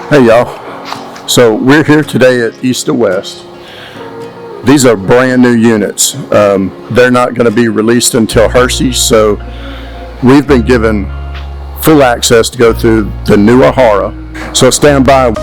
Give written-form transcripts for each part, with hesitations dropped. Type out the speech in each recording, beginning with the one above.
Hey y'all, so we're here today at East to West. These are brand new units. They're not going to be released until Hershey, so we've been given full access to go through the new Ahara. So stand by.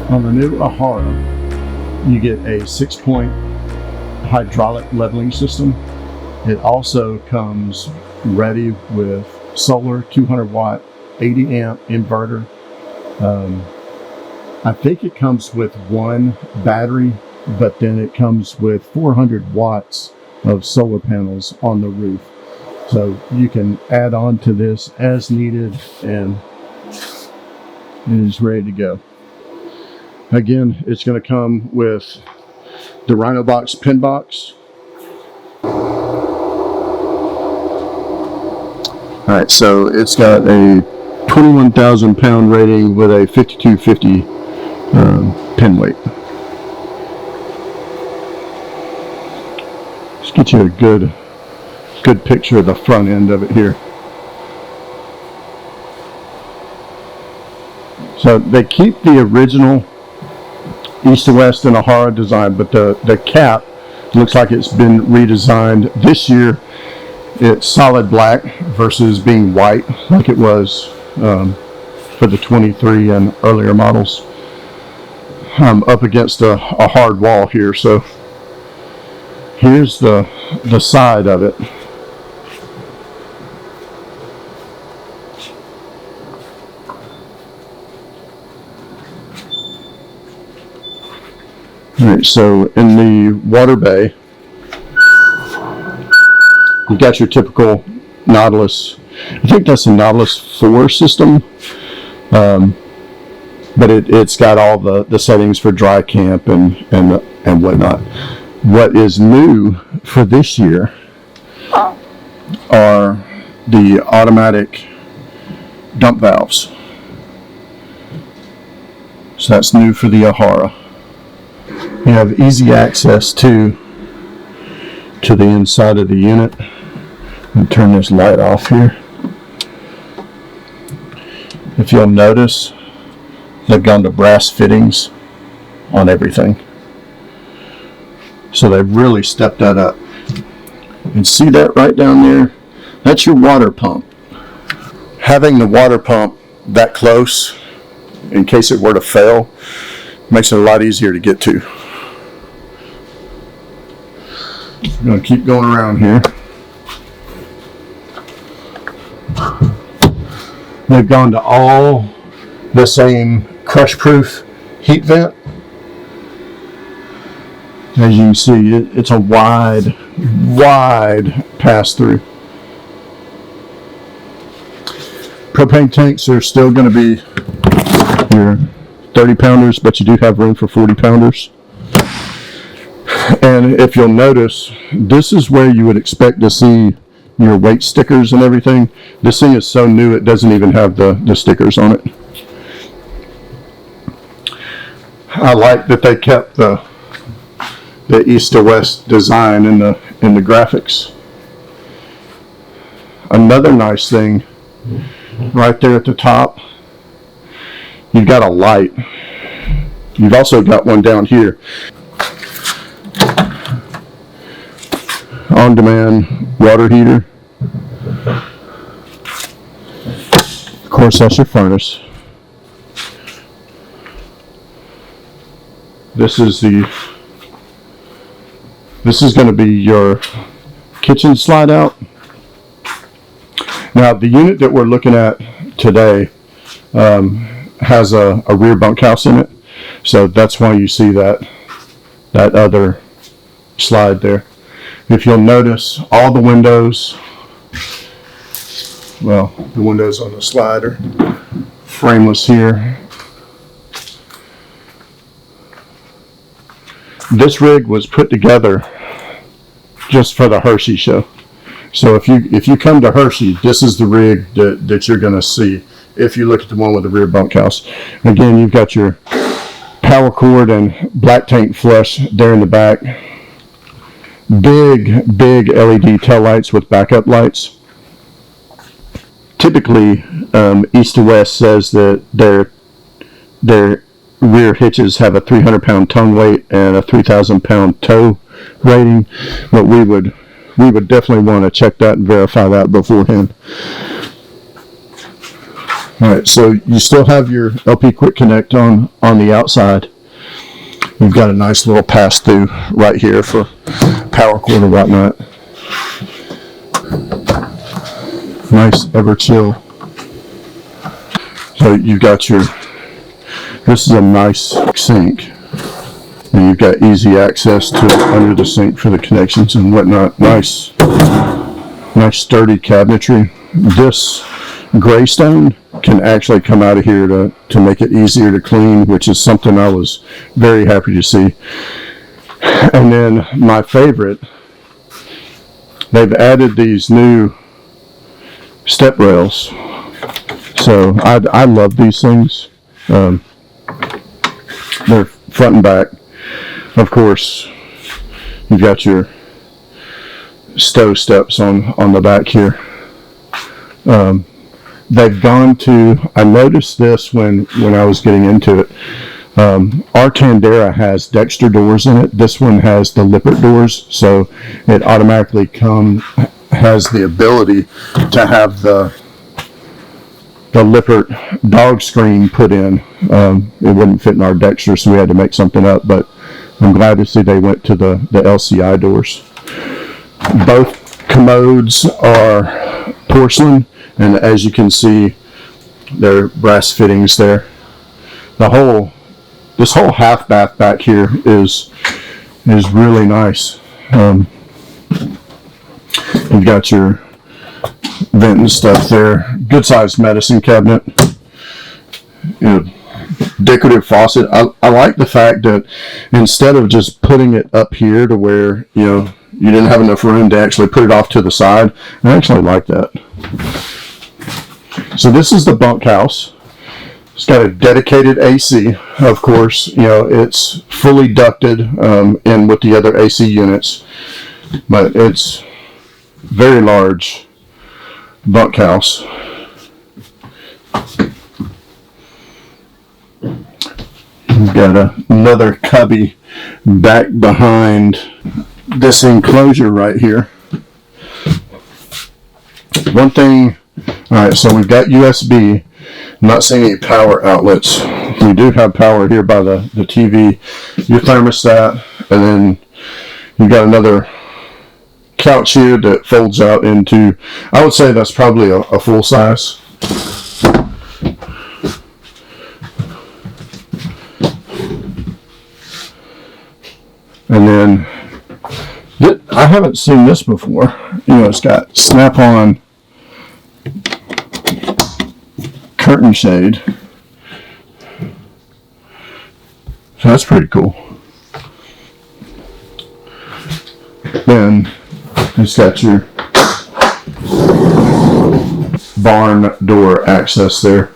On the new Ahara, you get a 6-point hydraulic leveling system. It also comes ready with solar 200 watt 80 amp inverter. I think it comes with one battery, but then it comes with 400 watts of solar panels on the roof. So you can add on to this as needed, and it is ready to go. Again, it's going to come with the Rhino Box pin box. Alright, so it's got a 21,000 pound rating with a 5250 pin weight. Let's get you a good picture of the front end of it here. So they keep the original East to West and Ahara design, but the cap looks like it's been redesigned. This year it's solid black versus being white like it was for the 23 and earlier models. I'm up against a hard wall here, so here's the side of it. Alright, so in the water bay, you've got your typical Nautilus. I think that's a Nautilus 4 system, but it's got all the settings for dry camp and whatnot. What is new for this year are the automatic dump valves. So that's new for the Ahara. You have easy access to the inside of the unit. And turn this light off here. If you'll notice, they've gone to brass fittings on everything. So they've really stepped that up. And see that right down there? That's your water pump. Having the water pump that close, in case it were to fail, makes it a lot easier to get to. I'm going to keep going around here. They've gone to all the same crush-proof heat vent. As you can see, it's a wide pass-through. Propane tanks are still going to be your 30-pounders, but you do have room for 40-pounders. And if you'll notice, this is where you would expect to see your weight stickers and everything. This thing is so new it doesn't even have the stickers on it. I like that they kept the East to West design in the graphics. Another nice thing, right there at the top, you've got a light. You've also got one down here. On-demand water heater. Of course, that's your furnace. This is going to be your kitchen slide out. Now, the unit that we're looking at today has a rear bunkhouse in it, so that's why you see that other slide there. If you'll notice, all the windows, well, the windows on the slide are frameless here. This rig was put together just for the Hershey show. So if you come to Hershey, this is the rig that you're going to see if you look at the one with the rear bunkhouse. Again, you've got your power cord and black tank flush there in the back. Big LED tail lights with backup lights. Typically, East to West says that their rear hitches have a 300-pound tongue weight and a 3,000-pound toe rating, but we would definitely want to check that and verify that beforehand. All right, so you still have your LP Quick Connect on the outside. You've got a nice little pass-through right here for power cord and whatnot. Nice Ever-Chill. So you've got this is a nice sink. And you've got easy access to under the sink for the connections and whatnot. Nice sturdy cabinetry. This gray stone can actually come out of here to make it easier to clean, which is something I was very happy to see. And then my favorite, they've added these new step rails. So I love these things. They're front and back. Of course, you've got your stove steps on the back here. They've gone to, I noticed this when I was getting into it. Our Tandera has Dexter doors in it. This one has the Lippert doors, so it automatically has the ability to have the Lippert dog screen put in. It wouldn't fit in our Dexter, so we had to make something up, but I'm glad to see they went to the LCI doors. Both commodes are porcelain, and as you can see, there are brass fittings there. This whole half bath back here is really nice. You've got your vent and stuff there. Good sized medicine cabinet. Decorative faucet. I like the fact that instead of just putting it up here to where you didn't have enough room to actually put it off to the side, I actually like that. So this is the bunkhouse. It's got a dedicated AC, of course. It's fully ducted in with the other AC units, but it's very large bunkhouse. We've got another cubby back behind this enclosure right here. One thing, all right, so we've got USB. I'm not seeing any power outlets. We do have power here by the TV, your thermostat, and then you've got another couch here that folds out into, I would say that's probably a full size. And then I haven't seen this before. It's got snap-on curtain shade. So that's pretty cool. Then it's got your barn door access there.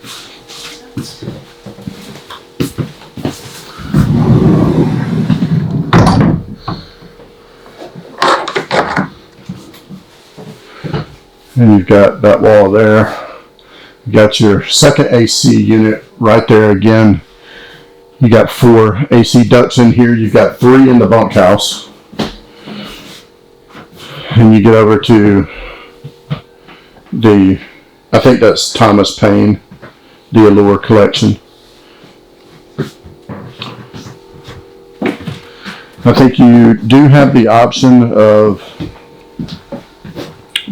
And you've got that wall there. You got your second AC unit right there again. You got 4 AC ducts in here. You've got 3 in the bunkhouse. And you get over to I think that's Thomas Paine, the Allure collection. I think you do have the option of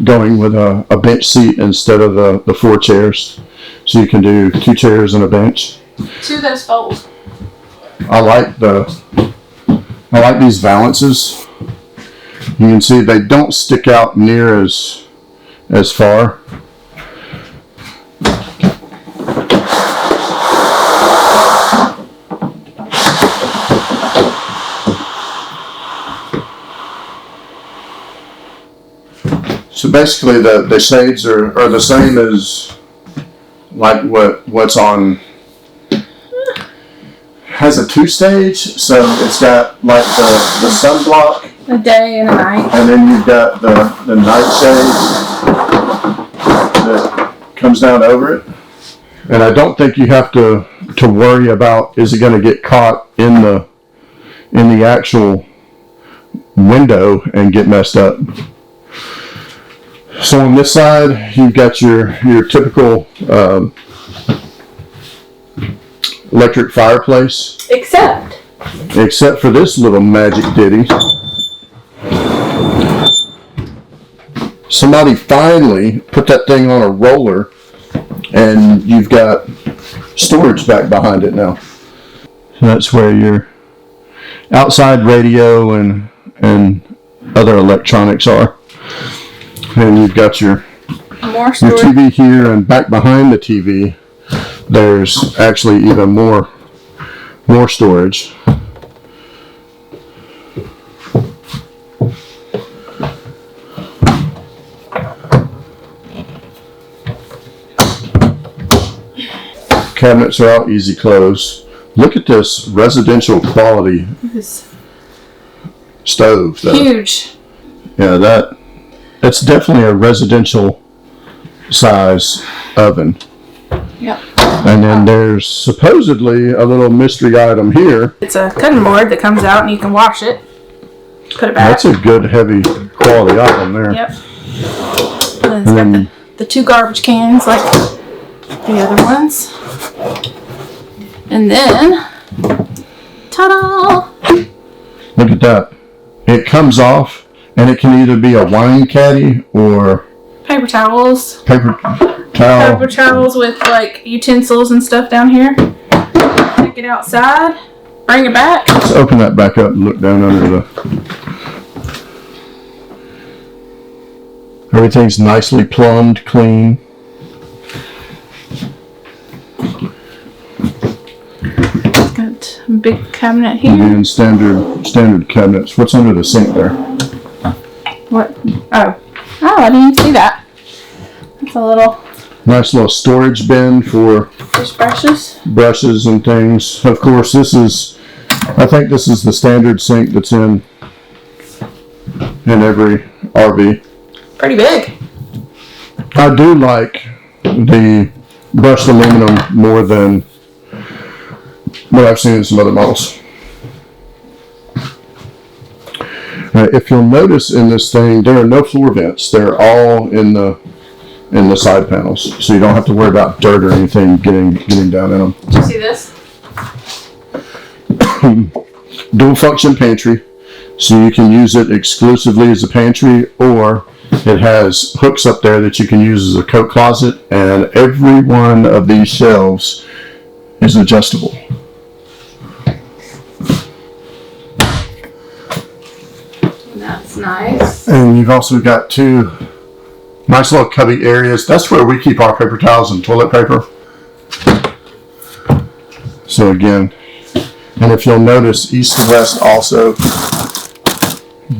going with a bench seat instead of the 4 chairs. So you can do 2 chairs and a bench. 2 of those fold. I like these valances. You can see they don't stick out near as far. So basically, the shades are the same as like what's on. Has a 2-stage, so it's got like the sunblock, a day and a night, and then you've got the night shade that comes down over it. And I don't think you have to worry about, is it going to get caught in the actual window and get messed up. So on this side, you've got your typical electric fireplace. Except for this little magic ditty. Somebody finally put that thing on a roller, and you've got storage back behind it now. So that's where your outside radio and other electronics are. And you've got your TV here, and back behind the TV there's actually even more storage. Cabinets are all easy close. Look at this residential quality stove. Huge. Yeah, that's definitely a residential size oven. Yep. And then there's supposedly a little mystery item here. It's a cutting board that comes out and you can wash it. Put it back. That's a good heavy quality item there. Yep. And it's got the 2 garbage cans like the other ones. And then, ta-da! Look at that. It comes off, and it can either be a wine caddy or paper towels. Paper towels with like utensils and stuff down here. Take it outside, bring it back. Let's open that back up and look down under the. Everything's nicely plumbed, clean. Got a big cabinet here. And standard cabinets. What's under the sink there? What? Oh, I didn't even see that. It's a little nice little storage bin for fish brushes and things. Of course, I think this is the standard sink that's in every RV. Pretty big. I do like the brushed aluminum more than what I've seen in some other models. If you'll notice in this thing, there are no floor vents. They're all in the side panels, so you don't have to worry about dirt or anything getting down in them. Did you see this? Dual function pantry, so you can use it exclusively as a pantry, or it has hooks up there that you can use as a coat closet, and every one of these shelves is adjustable. That's nice. And you've also got 2 nice little cubby areas. That's where we keep our paper towels and toilet paper. So again, and if you'll notice, east to west also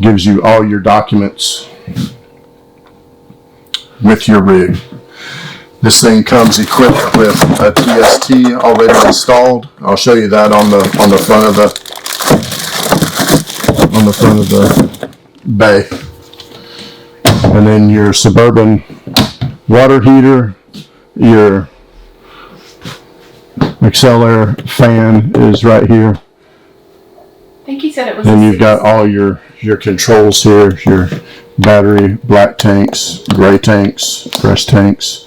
gives you all your documents with your rig. This thing comes equipped with a TST already installed. I'll show you that on the front of the bay. And then your Suburban water heater, your Exceller fan is right here. I think he said it was. And you've got all your controls here, your battery, black tanks, gray tanks, fresh tanks.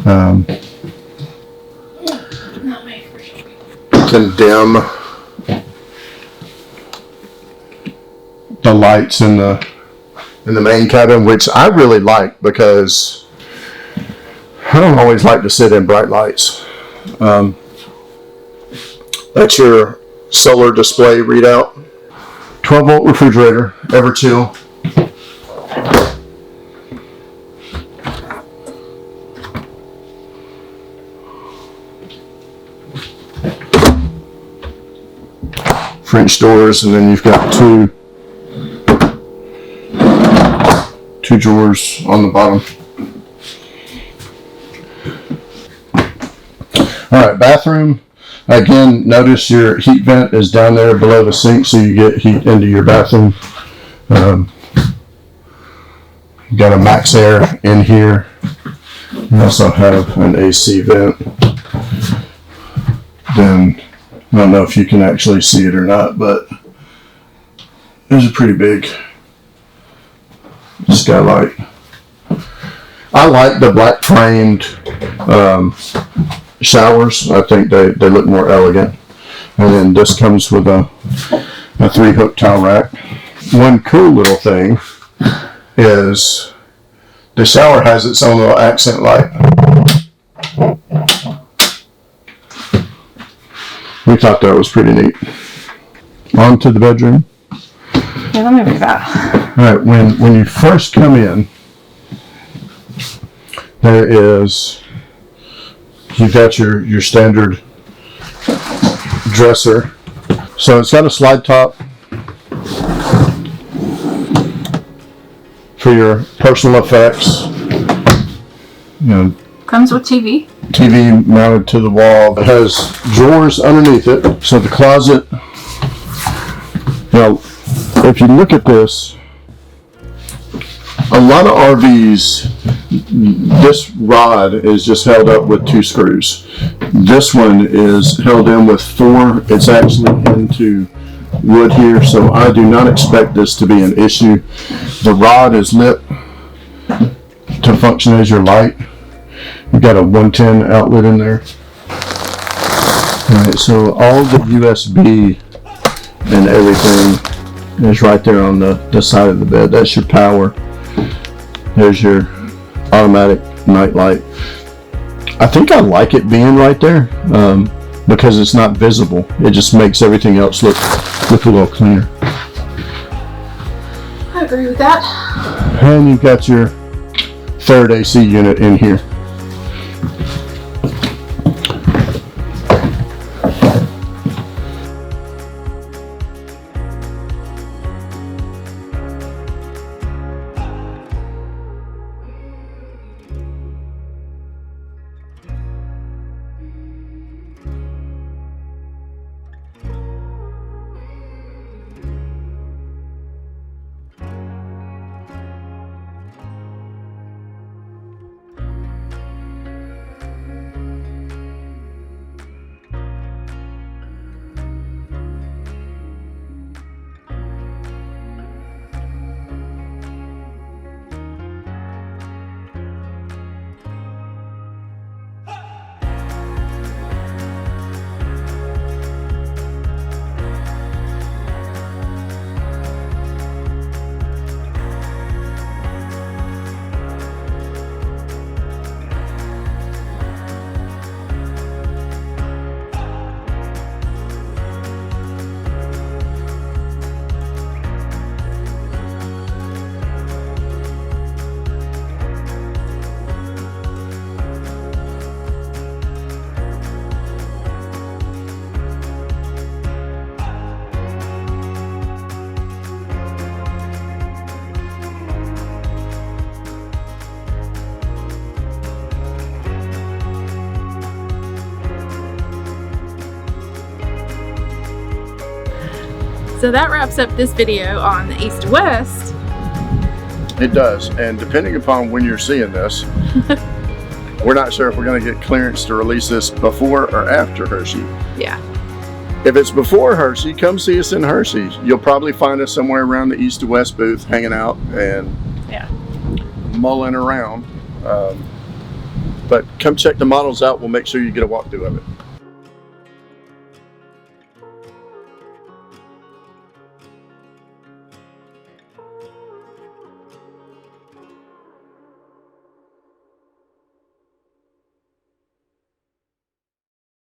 Can dim the lights in the main cabin, which I really like because I don't always like to sit in bright lights. That's your solar display readout. 12-volt refrigerator, Everchill. French doors, and then you've got two 2 drawers on the bottom. All right, bathroom. Again, notice your heat vent is down there below the sink, so you get heat into your bathroom. You got a max air in here. You also have an AC vent. Then, I don't know if you can actually see it or not, but there's a pretty big skylight. I like the black framed showers. I think they look more elegant. And then this comes with a 3-hook towel rack. One cool little thing is the shower has its own little accent light. We thought that was pretty neat. On to the bedroom. Yeah, let me read that. All right, when you first come in, there is, you've got your standard dresser. So it's got a slide top for your personal effects. You know, Comes with TV. TV mounted to the wall. It has drawers underneath it. So the closet, now, if you look at this, a lot of RVs, this rod is just held up with 2 screws. This one is held in with 4. It's actually into wood here, so I do not expect this to be an issue. The rod is lit to function as your light. You've got a 110 outlet in there. Alright, so all the USB and everything is right there on the side of the bed. That's your power. There's your automatic night light. I think I like it being right there because it's not visible. It just makes everything else look a little cleaner. I agree with that. And you've got your 3rd AC unit in here. So that wraps up this video on the east to west. It does, and depending upon when you're seeing this, we're not sure if we're going to get clearance to release this before or after Hershey. Yeah. If it's before Hershey, come see us in Hershey. You'll probably find us somewhere around the east to west booth, hanging out and mulling around. But come check the models out. We'll make sure you get a walkthrough of it.